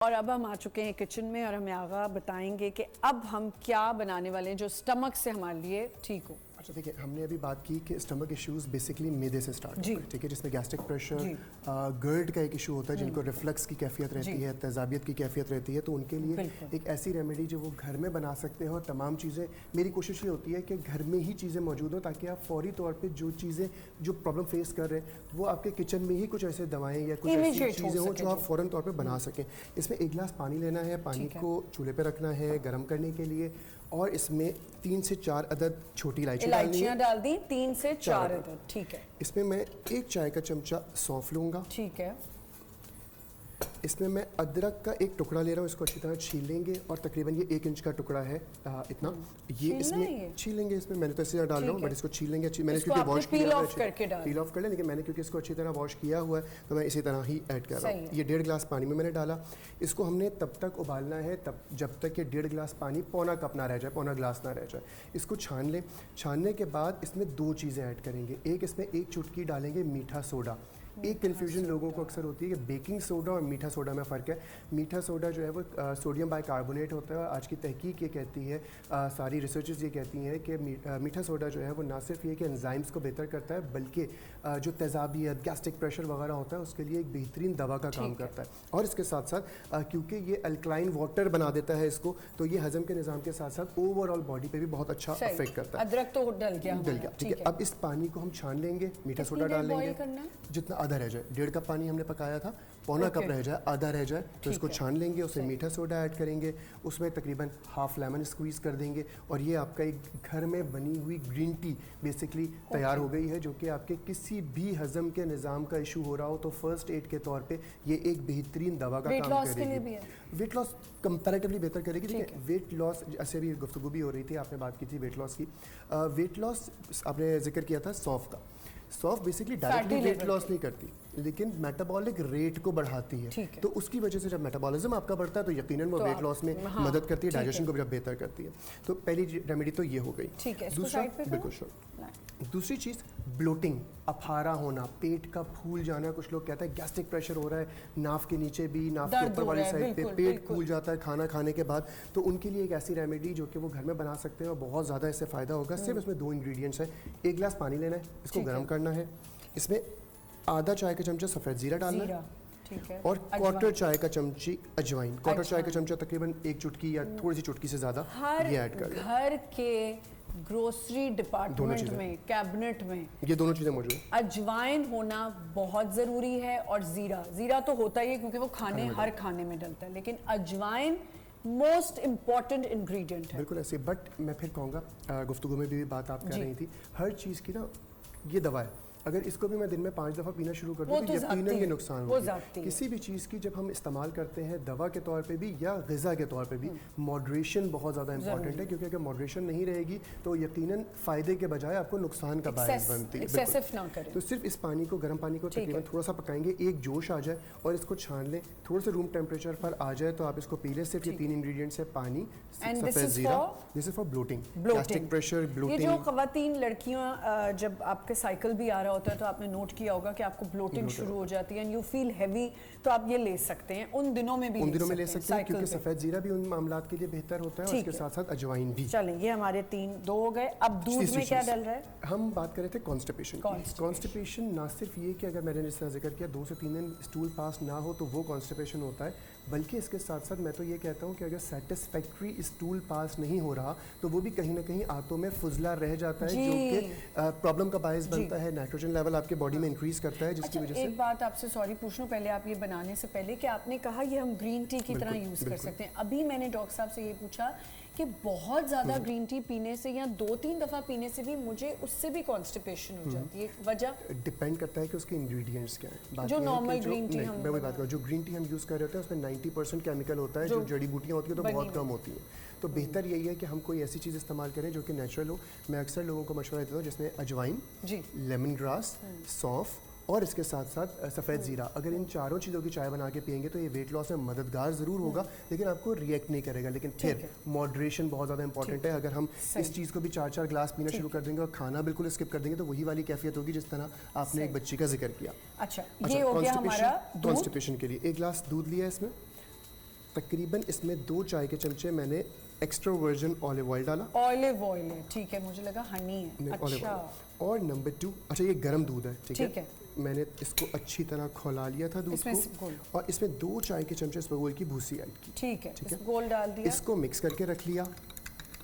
और अब हम आ चुके हैं किचन में और हमें आगा बताएंगे कि अब हम क्या बनाने वाले हैं जो स्टमक से हमारे लिए ठीक हो। अच्छा देखिए, हमने अभी बात की कि स्टमक इश्यूज बेसिकली मैदे से स्टार्ट होते हैं, ठीक है, जिसमें गैस्ट्रिक प्रेशर, गर्ड का एक इशू होता है, जिनको रिफ्लक्स की कैफियत रहती है, तेजाबियत की कैफियत रहती है, तो उनके लिए एक ऐसी रेमेडी जो वो घर में बना सकते हैं। और तमाम चीज़ें, मेरी कोशिश ये होती है कि घर में ही चीज़ें मौजूद हों ताकि आप फौरी तौर पर जो प्रॉब्लम फेस कर रहे हैं वो आपके किचन में ही कुछ ऐसे दवाएँ या कुछ ऐसी चीज़ें हों जो आप फ़ौरन तौर पर बना सकें। इसमें 1 गिलास पानी लेना है, पानी को चूल्हे पर रखना है गर्म करने के लिए, और इसमें 3 से 4 अदद छोटी इलायचियाँ डाल दी, 3 से 4 अदद, ठीक है। इसमें मैं 1 चाय का चमचा सौंफ लूँगा, ठीक है। इसमें मैं अदरक का एक टुकड़ा ले रहा हूँ, इसको अच्छी तरह छील लेंगे, और तकरीबन ये 1 इंच का टुकड़ा है, इतना ये इसमें छील लेंगे। इसमें मैंने तो इसे डाल रहा हूँ, बट इसको छील लेंगे। मैंने क्योंकि वॉश पील ऑफ कर लें, लेकिन मैंने क्योंकि इसको अच्छी तरह वॉश किया हुआ है तो मैं इसी तरह ही ऐड कर रहा हूँ। ये 1.5 गिलास पानी में मैंने डाला। इसको हमने तब तक उबालना है जब तक ये 1.5 गिलास पानी पौना कप ना रह जाए, पौना गिलास ना रह जाए। इसको छान लें। छानने के बाद इसमें 2 चीज़ें ऐड करेंगे। इसमें 1 चुटकी डालेंगे मीठा सोडा। एक कन्फ्यूजन लोगों को अक्सर होती है कि बेकिंग सोडा और मीठा सोडा में फ़र्क है। मीठा सोडा जो है वो सोडियम बाइकार्बोनेट होता है, और आज की तहकीक ये कहती है, सारी रिसर्चेस ये कहती हैं कि मीठा सोडा जो है वो ना सिर्फ ये कि एंजाइम्स को बेहतर करता है, बल्कि जो तेजाबियत, गैस्ट्रिक प्रेशर वगैरह होता है उसके लिए एक बेहतरीन दवा का काम करता है। और इसके साथ साथ क्योंकि ये अल्कलाइन वाटर बना देता है इसको, तो ये हजम के निज़ाम के साथ साथ ओवरऑल बॉडी पे भी बहुत अच्छा अफेक्ट करता है। अदरक तो डल गया, ठीक है। अब इस पानी को हम छान लेंगे, मीठा सोडा डाल लेंगे, जितना आधा रह जाए। 1.5 कप पानी हमने पकाया था, पौना कप रह जाए, आधा रह जाए, तो इसको छान लेंगे। उसमें मीठा सोडा ऐड करेंगे, उसमें तकरीबन हाफ लेमन स्क्वीज़ कर देंगे, और ये आपका एक घर में बनी हुई ग्रीन टी बेसिकली तैयार हो गई है, जो कि आपके किसी भी हजम के निज़ाम का इशू हो रहा हो तो फर्स्ट एड के तौर पे ये एक बेहतरीन दवा का काम करेगी। वेट लॉस कंपैरेटिवली बेहतर करेगी। ठीक है, वेट लॉस, ऐसे भी गुफ्तगू भी हो रही थी, आपने बात की थी वेट लॉस की। वेट लॉस आपने जिक्र किया था सौंफ का। सौंफ बेसिकली डायरेक्टली वेट लॉस नहीं करती, लेकिन मेटाबॉलिक रेट को बढ़ाती है। तो उसकी वजह से जब मेटाबॉलिज्म आपका बढ़ता है तो यकीनन वो वेट लॉस में मदद करती है, डाइजेशन को भी बेहतर करती है। तो पहली रेमेडी तो ये हो गई। दूसरा, बिल्कुल श्योर, दूसरी चीज़ ब्लोटिंग, अफारा होना, पेट का फूल जाना। कुछ लोग कहते हैं गैस्ट्रिक प्रेशर हो रहा है, नाफ के नीचे भी, नाफ के ऊपर वाली साइड पे पेट फूल जाता है खाना खाने के बाद, तो उनके लिए एक ऐसी रेमेडी जो कि वो घर में बना सकते हैं और बहुत ज़्यादा इससे फ़ायदा होगा। सिर्फ इसमें 2 इंग्रेडिएंट्स हैं। 1 गिलास पानी लेना है, इसको गर्म करना है, इसमें आधा चाय का चमचा सफ़ेद ज़ीरा डालना है, ठीक है, और क्वार्टर चाय का चमची अजवाइन, क्वार्टर चाय का चमचा तकरीबन 1 चुटकी या थोड़ी सी चुटकी से ज़्यादा ये ऐड कर लें। घर के ग्रोसरी डिपार्टमेंट में, कैबिनेट में ये दोनों चीज़ें मौजूद हैं। अजवाइन होना बहुत ज़रूरी है, और ज़ीरा तो होता ही है क्योंकि वो हर खाने में डलता है, लेकिन अजवाइन मोस्ट इम्पॉर्टेंट इंग्रेडिएंट है। बिल्कुल ऐसे, बट मैं फिर कहूँगा, गुफ्तगू में भी बात आप कह रही थी, हर चीज़ की ना ये दवा है, अगर इसको भी मैं दिन में 5 दफ़ा पीना शुरू कर दूँ तो यकीनन ये नुकसान होगा। किसी भी चीज़ की जब हम इस्तेमाल करते हैं दवा के तौर पे भी या ग़िज़ा के तौर पे भी, मॉडरेशन बहुत ज़्यादा इंपॉर्टेंट है, क्योंकि अगर मॉडरेशन नहीं रहेगी तो यकीनन फ़ायदे के बजाय आपको नुकसान का बायस बनती है। तो सिर्फ इस पानी को, गर्म पानी को तकरीबन थोड़ा सा पकाएंगे, एक जोश आ जाए और इसको छान लें, थोड़ा सा रूम टेम्परेचर पर आ जाए तो आप इसको पी लें। सिर्फ ये 3 इंग्रेडिएंट्स है, पानी, सफ़ेद ज़ीरा। This is for bloating, gastric pressure, bloating. ये जो ख़वातीन लड़कियाँ जब आपके साइकिल भी आ रहा होता है तो आपने नोट किया होगा कि आपको ब्लोटिंग शुरू हो जाती है एंड यू फील हैवी, तो आप ये ले सकते हैं। उन दिनों में भी ले सकते हैं क्योंकि सफ़ेद ज़ीरा भी उन मामलात के लिए बेहतर होता है, और उसके साथ साथ अजवाइन भी। चलें, ये हमारे 2 हो गए। अब दूध में क्या डल रहा है? हम बात कर रहे थे कॉन्स्टिपेशन। कॉन्स्टिपेशन ना सिर्फ ये कि अगर मैंने जिस तरह जिक्र किया 2 से 3 दिन स्टूल पास ना हो तो वो कॉन्स्टिपेशन होता है, बल्कि इसके साथ साथ मैं तो ये कहता हूँ कि अगर सेटिस्फैक्ट्री स्टूल पास नहीं हो रहा तो वो भी कहीं ना कहीं आंतों में फुजला रह जाता है, जो कि प्रॉब्लम का बायस बनता है। नाइट्रोजन लेवल आपके बॉडी में इंक्रीज करता है, जिसकी वजह से। एक बात आपसे सॉरी पूछ लूं पहले, आप ये बनाने से पहले कि आपने कहा ये हम ग्रीन टी की तरह यूज कर सकते हैं। अभी मैंने डॉक्टर साहब से ये पूछा कि बहुत ज़्यादा ग्रीन टी पीने से या 2-3 दफ़ा पीने से भी मुझे उससे भी कॉन्स्टिपेशन हो जाती है, वजह डिपेंड करता है कि उसके इंग्रेडिएंट्स क्या हैं। जो नॉर्मल ग्रीन टी हम, मैं वही बात कर रहा हूँ, जो ग्रीन टी हम यूज़ कर रहे होते हैं उसमें 90% केमिकल होता है, जो जड़ी बूटियाँ होती हैं तो बहुत कम होती हैं। तो बेहतर यही है कि हम कोई ऐसी चीज़ इस्तेमाल करें जो कि नेचुरल हो। मैं अक्सर लोगों को मशवरा देता हूँ जिसमें अजवाइन, लेमन ग्रास, सौंफ और इसके साथ साथ सफ़ेद ज़ीरा, अगर इन चारों चीज़ों की चाय बना के पियेंगे तो ये वेट लॉस में मददगार ज़रूर होगा, लेकिन आपको रिएक्ट नहीं करेगा। लेकिन फिर मॉडरेशन बहुत ज़्यादा इंपॉर्टेंट है। अगर हम इस चीज़ को भी 4-4 गिलास पीना शुरू कर देंगे और खाना बिल्कुल स्किप कर देंगे तो वही वाली कैफियत होगी जिस तरह आपने एक बच्ची का जिक्र किया। अच्छा, ये हो गया हमारा कॉन्स्टिपेशन के लिए 1 गिलास दूध लिया, इसमें तकरीबन इसमें 2 चाय के चमचे मैंने एक्स्ट्रा वर्जिन ऑलिव ऑयल डाला। ऑलिव ऑयल है, ठीक है, मुझे लगा हनी है। नहीं, olive अच्छा oil। और नंबर 2, अच्छा ये गर्म दूध है, ठीक ठीक है, है। मैंने इसको अच्छी तरह खौला लिया था दूध इसमें को, और इसमें 2 चाय के चमचे इसबगोल की भूसी ऐड की। ठीक है, ठीक है। गोल डाल दिया। इसको मिक्स करके रख लिया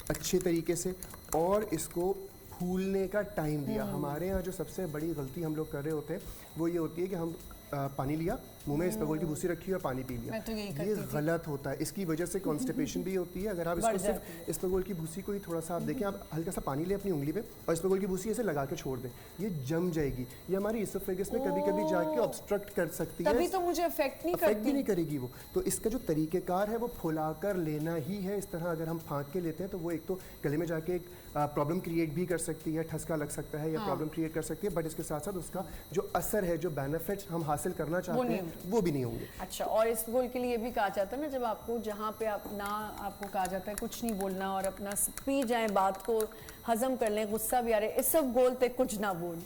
अच्छे तरीके से, और इसको फूलने का टाइम दिया। हमारे यहाँ जो सबसे बड़ी गलती हम लोग कर रहे होते हैं वो ये होती है कि हम पानी लिया, मुंह में इसबगोल की भूसी रखी और पानी पी लिया। मैं तो यही ये करती थी। गलत होता है, इसकी वजह से कॉन्स्टिपेशन भी होती है। अगर आप इसको सिर्फ इसबगोल की भूसी को ही थोड़ा सा आप देखें, आप हल्का सा पानी लें अपनी उंगली पे और इसबगोल की भूसी ऐसे लगा के छोड़ दें, ये जम जाएगी। ये हमारी इसोफेगस में कभी कभी जाके ऑब्स्ट्रक्ट कर सकती है, तभी तो मुझे अफेक्ट नहीं अफेक्ट भी करती। नहीं करेगी वो। तो इसका जो तरीक़ेकार है वो फुलाकर लेना ही है। इस तरह अगर हम फाँक के लेते हैं तो वो एक तो गले में जाके एक प्रॉब्लम क्रिएट भी कर सकती है, ठसका लग सकता है या प्रॉब्लम क्रिएट कर सकती है, बट इसके साथ साथ उसका जो असर है, जो बेनिफिट्स हम हासिल करना चाहते हैं वो भी नहीं होंगे। अच्छा, और इस गोल के लिए ये भी कहा जाता है ना, जब आपको जहाँ पे आप ना, आपको कहा जाता है कुछ नहीं बोलना और अपना पी जाए, बात को हजम कर लें, गुस्सा भी आ रहा है, इस सब गोल पे कुछ ना बोल,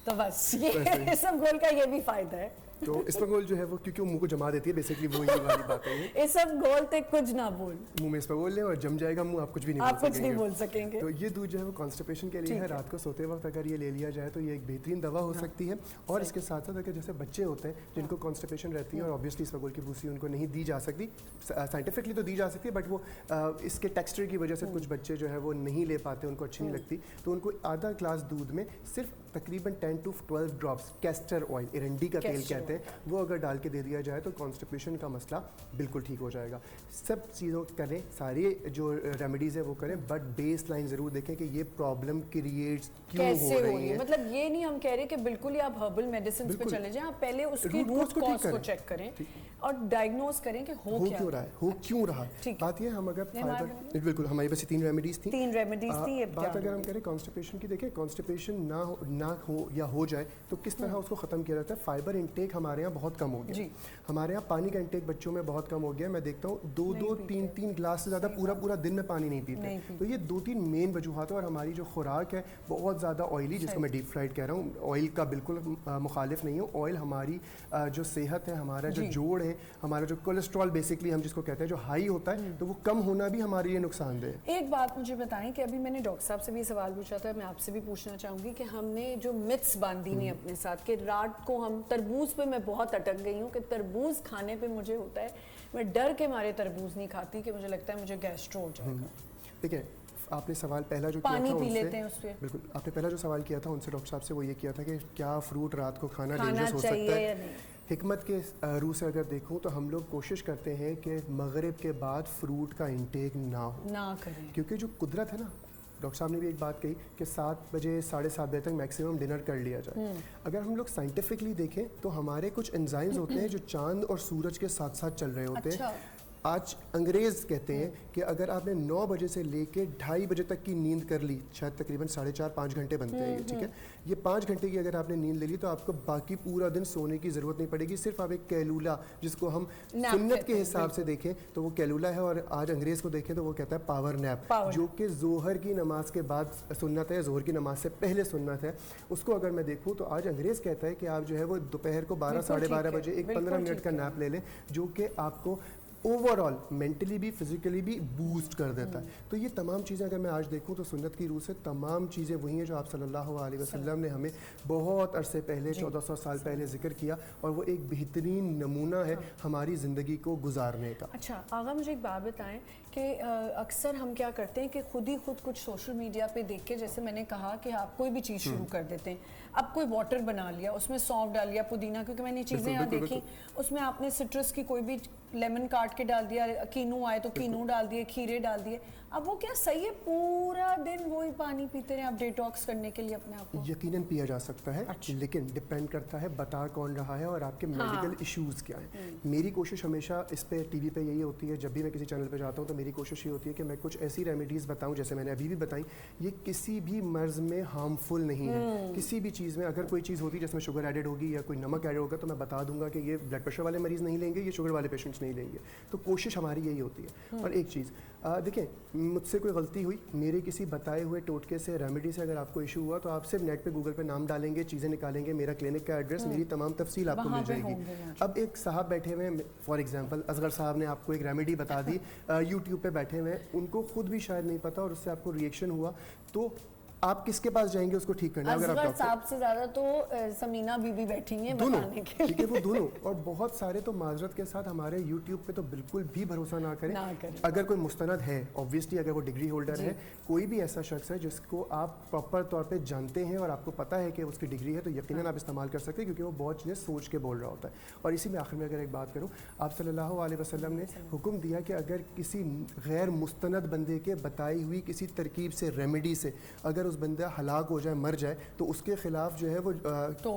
तो बस ये इस सब गोल का ये भी फायदा है। तो इसबगोल जो है वो क्योंकि वो मुंह को जमा देती है, बेसिकली वो ये वाली बात है। ये इस सब गोल पे कुछ ना बोल, मुंह में इसबगोल लें और जम जाएगा मुंह, आप कुछ भी नहीं आप बोल कुछ नहीं सकेंगे। बोल सकेंगे। तो ये दूध जो है वो कॉन्स्टिपेशन के लिए है। रात को सोते वक्त अगर ये ले लिया जाए तो ये एक बेहतरीन दवा हो सकती है। और इसके साथ साथ अगर जैसे बच्चे होते हैं जिनको कॉन्स्टिपेशन रहती है और ऑब्वियसली इसबगोल की भूसी उनको नहीं दी जा सकती, साइंटिफिकली तो दी जा सकती है, बट वो इसके टेक्सचर की वजह से कुछ बच्चे जो है वो नहीं ले पाते, उनको अच्छी नहीं लगती, तो उनको आधा ग्लास दूध में सिर्फ तकरीबन 10 to 12 ड्रॉप्स कैस्टर ऑयल, एरंडी का तेल कहते हैं, वो अगर डाल के दे दिया जाए तो कॉन्स्टिपेशन का मसला बिल्कुल ठीक हो जाएगा। सब चीज़ों करें, सारी जो रेमेडीज़ है वो करें, बट बेस लाइन ज़रूर देखें कि ये प्रॉब्लम क्रिएट्स क्यों कैसे हो रही है। मतलब ये नहीं हम कह रहे कि बिल्कुल ही आप हर्बल मेडिसिन पे चले जाएं, आप पहले उसकी रूट कॉज को चेक करें और डायग्नोज करें कि हो क्यों रहा है, हो क्यों रहा है। बात ये हम अगर फाइबर, बिल्कुल हमारे पास 3 रेमेडीज थी, 3 रेमेडीज थी। बात अगर हम करें कॉन्स्टिपेशन की, देखें कॉन्स्टिपेशन ना हो या हो जाए तो किस तरह उसको ख़त्म किया जाता है। फाइबर इंटेक हमारे यहाँ बहुत कम हो गया, हमारे यहाँ पानी का इंटेक बच्चों में बहुत कम हो गया। मैं देखता हूँ 2-2, 3-3 ग्लास से ज़्यादा पूरा दिन में पानी नहीं पीते। तो ये 2-3 मेन वजूहत है। और हमारी जो खुराक है बहुत ज़्यादा ऑयली, जिसको मैं डीप फ्राइड कह रहा हूँ, ऑयल का बिल्कुल मुखालिफ नहीं हूँ। ऑयल हमारी जो सेहत है, हमारा जो जोड़ है, हमारा जो कोलेस्ट्रॉल बेसिकली हम जिसको कहते हैं जो हाई होता है, तो वो कम होना भी हमारे लिए नुकसानदेह है। एक बात मुझे बताएं कि अभी मैंने डॉक्टर साहब से भी सवाल पूछा था, मैं आपसे भी पूछना चाहूँगी कि हमने जो मिथ्स बांधी नहीं अपने साथ कि रात को हम तरबूज पे, मैं बहुत अटक गई हूँ कि तरबूज खाने पे मुझे होता है, मैं डर के मारे तरबूज नहीं खाती कि मुझे लगता है मुझे गैस्ट्रो हो जाएगा। देखिए, आपने सवाल पहला जो पानी किया था पी उनसे, लेते हैं उससे, बिल्कुल आपने पहला जो सवाल किया था उनसे डॉक्टर साहब से, वो ये किया था कि क्या फ्रूट रात को खाना डेंजरस हो सकता है या नहीं। हिकमत के रूह से अगर देखूं तो हम लोग कोशिश करते हैं कि मगरिब के बाद फ्रूट का इंटेक ना करें, क्योंकि जो कुदरत है ना, डॉक्टर साहब ने भी एक बात कही कि 7 बजे 7:30 बजे तक मैक्सिमम डिनर कर लिया जाए। अगर हम लोग साइंटिफिकली देखें तो हमारे कुछ एंजाइम्स होते हैं जो चांद और सूरज के साथ साथ चल रहे होते हैं। आज अंग्रेज़ कहते हैं कि अगर आपने 9 बजे से लेके 2:30 बजे तक की नींद कर ली, शायद तकरीबन 4.5-5 घंटे बनते हैं ये, ठीक है, ये 5 घंटे की अगर आपने नींद ले ली तो आपको बाकी पूरा दिन सोने की ज़रूरत नहीं पड़ेगी। सिर्फ आप एक कैलूला, जिसको हम सुन्नत के हिसाब से देखें तो वो कैलूला है, और आज अंग्रेज़ को देखें तो वो कहता है पावर नैप, जो कि जोहर की नमाज के बाद सुन्नत है, जोहर की नमाज से पहले सुन्नत है। उसको अगर मैं देखूँ तो आज अंग्रेज़ कहता है कि आप जो है वो दोपहर को 12-12:30 बजे एक 15 मिनट का नैप ले लें, जो कि आपको ओवरऑल मेंटली भी फिजिकली भी बूस्ट कर देता है। तो ये तमाम चीज़ें अगर मैं आज देखूं तो सुन्नत की रूह से तमाम चीज़ें वही हैं जो आप सल्लल्लाहु अलैहि वसल्लम ने हमें बहुत अरसे पहले 1400 साल पहले जिक्र किया, और वो एक बेहतरीन नमूना है हमारी ज़िंदगी को गुजारने का। अच्छा आगा, मुझे एक बात बताएं कि अक्सर हम क्या करते हैं कि खुद कुछ सोशल मीडिया पे देख के, जैसे मैंने कहा कि आप कोई भी चीज़ शुरू कर देते हैं, अब कोई वाटर बना लिया, उसमें सौंफ डाल लिया, पुदीना, क्योंकि मैंने चीज़ें यहाँ देखी, उसमें आपने सिट्रस की कोई भी लेमन काट के डाल दिया, कीनू आए तो कीनू डाल दिए, खीरे डाल दिए। अब वो क्या सही है पूरा दिन वही पानी पीते रहे आप डिटॉक्स करने के लिए अपने आप को? यकीनन पिया जा सकता है, लेकिन डिपेंड करता है बता कौन रहा है और आपके मेडिकल इश्यूज़ क्या हैं। मेरी कोशिश हमेशा इस पे टीवी पे यही होती है, जब भी मैं किसी चैनल पे जाता हूँ तो मेरी कोशिश ये होती है कि मैं कुछ ऐसी रेमेडीज़ बताऊँ, जैसे मैंने अभी भी बताई, ये किसी भी मर्ज़ में हार्मफुल नहीं है, किसी भी चीज़ में अगर कोई चीज़ होती जिसमें शुगर एडेड होगी या कोई नमक एडेड होगा तो मैं बता दूंगा कि ये ब्लड प्रेशर वाले मरीज़ नहीं लेंगे, ये शुगर वाले पेशेंट्स नहीं लेंगे। तो कोशिश हमारी यही होती है। और एक चीज़ देखें, मुझसे कोई गलती हुई, मेरे किसी बताए हुए टोटके से, रेमेडी से अगर आपको इशू हुआ तो आप सिर्फ नेट पे गूगल पे नाम डालेंगे, चीज़ें निकालेंगे, मेरा क्लिनिक का एड्रेस, मेरी तमाम तफसील आपको मिल जाएगी। अब एक साहब बैठे हुए हैं, फॉर एग्जांपल असगर साहब ने आपको एक रेमेडी बता दी, यूट्यूब पे बैठे हुए हैं, उनको खुद भी शायद नहीं पता और उससे आपको रिएक्शन हुआ, तो आप किसके पास जाएंगे उसको ठीक करने? अगर आप साहब से ज्यादा तो समीना बीबी बैठी हैं दोनों, बताने के लिए। ठीक है, वो दोनों। और बहुत सारे तो माजरत के साथ हमारे यूट्यूब पे तो बिल्कुल भी भरोसा ना करें। अगर कोई मुस्तनद है, ऑब्वियसली अगर वो डिग्री होल्डर है, कोई भी ऐसा शख्स है जिसको आप प्रॉपर तौर पे जानते हैं और आपको पता है कि उसकी डिग्री है, तो यकीनन आप इस्तेमाल कर सकते हैं, क्योंकि वो बहुत चीज़ें सोच के बोल रहा होता है। और इसी में आखिर में अगर एक बात करूँ, आप सल्लल्लाहु अलैहि वसल्लम ने हुक्म दिया कि अगर किसी गैर मुस्तनद बंदे के बताई हुई किसी तरकीब से, रेमेडी से अगर उस बंदा हलाक हो जाए, मर जाए, तो उसके खिलाफ जो है वो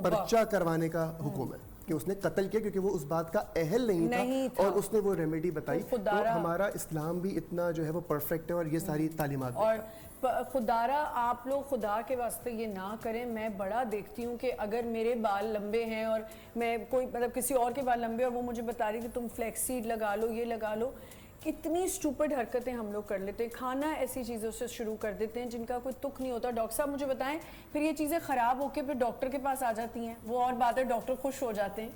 पर्चा करवाने का हुक्म है कि उसने कत्ल किया क्योंकि वो उस बात का अहल नहीं था और उसने वो रेमेडी बताई। तो हमारा इस्लाम भी इतना जो है वो परफेक्ट है और ये सारी तालीमात। और खुदारा आप लोग खुदा के वास्ते ये ना करें। मैं बड़ा देखती हूँ कि अगर मेरे बाल लंबे हैं और मैं कोई मतलब किसी और के बाल लंबे और वो मुझे बता रही कि तुम फ्लैक्स सीड लगा लो, ये लगा लो, कितनी स्टूपिड हरकतें हम लोग कर लेते हैं। खाना ऐसी चीज़ों से शुरू कर देते हैं जिनका कोई तुक नहीं होता। डॉक्टर साहब मुझे बताएं, फिर ये चीज़ें ख़राब होकर फिर डॉक्टर के पास आ जाती हैं, वो और बात है, डॉक्टर खुश हो जाते हैं।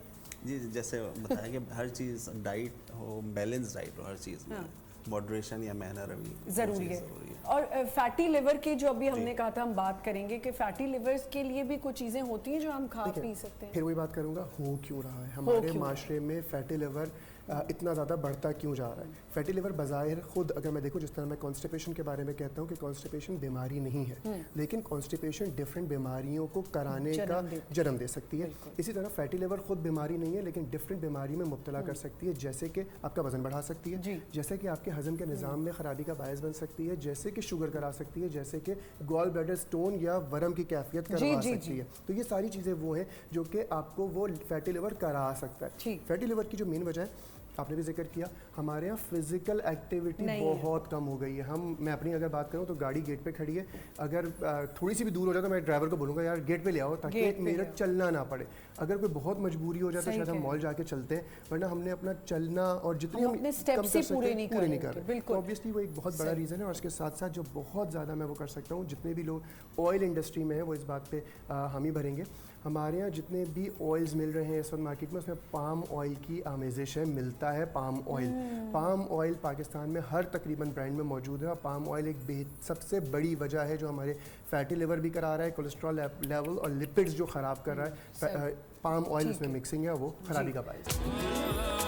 जी, जैसे बताया कि हर चीज़ डाइट हो, बैलेंस डाइट हो, हर चीज़ में मॉडरेशन या मैनर अभी ज़रूरी है। और फैटी लिवर की जो अभी हमने कहा था हम बात करेंगे कि फैटी लिवर्स के लिए भी कुछ चीज़ें होती हैं जो हम खा पी सकते हैं। फिर वही बात करूँगा, हो क्यों रहा है हमारे माशरे में फैटी लिवर इतना ज़्यादा बढ़ता क्यों जा रहा है? फैटी लिवर बज़ाहिर खुद अगर मैं देखूँ, जिस तरह मैं कॉन्स्टिपेशन के बारे में कहता हूँ कि कॉन्स्टिपेशन बीमारी नहीं है, लेकिन कॉन्स्टिपेशन डिफरेंट बीमारियों को कराने का जन्म दे सकती है। इसी तरह फैटी लिवर खुद बीमारी नहीं है, लेकिन डिफरेंट बीमारी में मुब्तला कर सकती है, जैसे कि आपका वजन बढ़ा सकती है, जैसे कि आपके हजम के निज़ाम में ख़राबी का बायस बन सकती है, जैसे कि शुगर करा सकती है, जैसे कि गॉल ब्लैडर स्टोन या वर्म की कैफियत करवा सकती है। तो ये सारी चीज़ें वो हैं जो कि आपको वो फैटी लिवर करा सकता है। फैटी लिवर की जो मेन वजह है, आपने भी जिक्र किया, हमारे यहाँ फिजिकल एक्टिविटी बहुत कम हो गई है। मैं अपनी अगर बात करूँ तो गाड़ी गेट पे खड़ी है, अगर थोड़ी सी भी दूर हो जाए तो मैं ड्राइवर को बोलूँगा यार गेट पे ले आओ ताकि मेरा चलना ना पड़े। अगर कोई बहुत मजबूरी हो जाए तो शायद हम मॉल जाके चलते हैं, वरना हमने अपना चलना और जितनी हम कम कर सकते पूरे नहीं कर रहे। तो ऑब्वियसली वो एक बहुत बड़ा रीज़न है। और इसके साथ साथ जो बहुत ज़्यादा मैं वो कर सकता हूँ, जितने भी लोग ऑयल इंडस्ट्री में है वो इस बात पर हामी भरेंगे, हमारे यहाँ जितने भी ऑयल्स मिल रहे हैं इस वक्त मार्केट में, उसमें पाम ऑयल की आमेज़िश है, मिलता है palm oil. Palm oil Pakistan में हर तकरीबन ब्रांड में मौजूद है और पाम ऑयल एक सबसे बड़ी वजह है जो हमारे फैटी लिवर भी करा रहा है, कोलेस्ट्रॉल लेवल और लिपिड्स जो ख़राब कर रहा है, पाम ऑयल उसमें मिक्सिंग है, वो खराबी का बायस है।